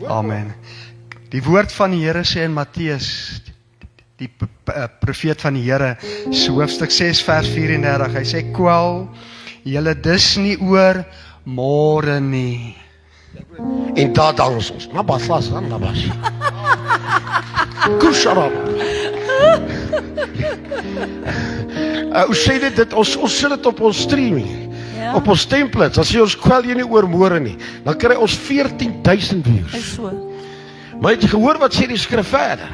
Amen. Die woord van die Here sê in Matteus, die profeet van die Here, so hoofstuk 6 vers 34, hy sê, kwel julle dus nie oor môre nie. En daar dans ons. Nabas, nabas. Kusharab. Ons sê dit, ons sit dit op ons streaming. Ja. Op ons templates. As jy ons kwel jy nie oor môre nie, dan kry ons 14.000 views. Is so. Maar het jy gehoor wat sê die skrif verder?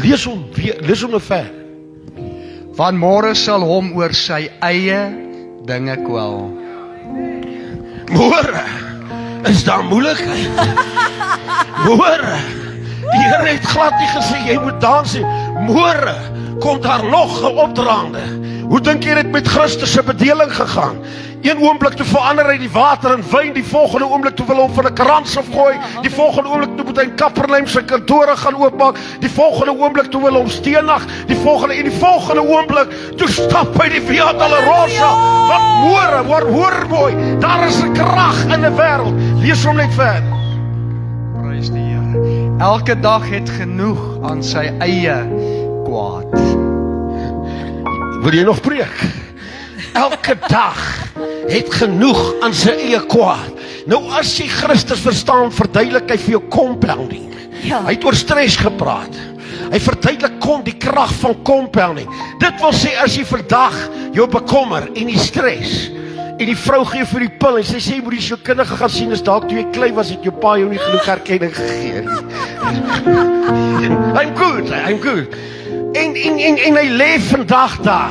Lees hom nou verder. Want môre sal hom oor sy eie dinge kwel. Môre is daar moeilikheid. Môre, die Here het glad nie gesê jy moet dans nie. Môre kom daar nog 'n opdraande. Hoe dink jy dit met Christus se bedeling gegaan? Een oomblik toe verander hy die water in wyn, die volgende oomblik toe wil hy hom van 'n krans afgooi, die volgende oomblik toe moet hy in Kapernaum sy kantore gaan oopmaak, die volgende oomblik toe wil hy hom steenag, die volgende oomblik toe stap hy die Via Dolorosa. Wat hoor mooi, daar is 'n krag in 'n wêreld. Lees hom net verder. Prys die Here. Elke dag het genoeg aan sy eie kwaad. Wil jy nog preek? Elke dag het genoeg aan sy eie kwaad. Nou as jy Christus verstaan, verduidelik hy vir jou compounding. Ja. Hy het oor stres gepraat. Hy verduidelik die krag van compounding. Dit wil sê as jy vandag jou bekommer en die stres, en die vrou gee vir die pil en sy sê jy moet die sielkundige gaan sien, is dalk toe jy klein was het jou pa jou nie genoeg erkenning gegee nie. I'm good. En hy lê vandag daar.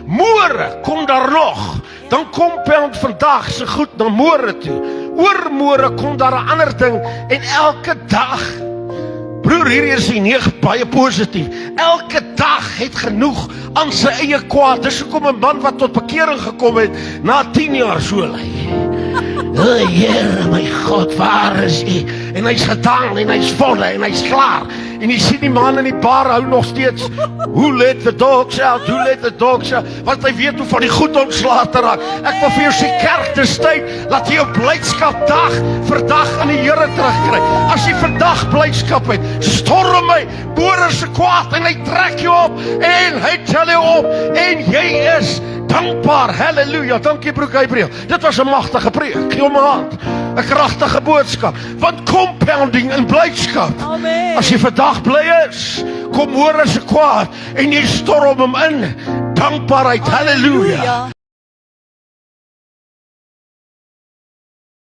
Môre kom daar nog. Dan compound vandag se goed na môre toe. Oormôre kom daar 'n ander ding en elke dag. Broer, hierdie is die 9 baie positief. Elke dag het genoeg aan sy eie kwaad. Dis hoekom 'n man wat tot bekering gekom het na 10 jaar so lê. O Here, my God, waar is U? En hy's gedaan en hy's volle en hy's klaar. En jy sien die man in die bar hou nog steeds. Who let the dogs out? Who let the dogs out? Want hy weet hoe van die goed ontslae te raak. Ek wil vir jou sê, kerk, dis tyd laat jy jou blydskap dag vir dag aan die Here terugkry. As jy vandag blydskap het, storm my môre se kwaad en hy trek jou op en hy tel jou op en jy is dankbaar. Halleluja. Dankie broer Gabriel. Dit was 'n magtige preek. Gee hom 'n hand. 'n Kragtige boodskap. Want compounding in blydskap. Amen. As jy vandag bly is, kom môre se kwaad en jy storm hom in. Dankbaarheid. Halleluja.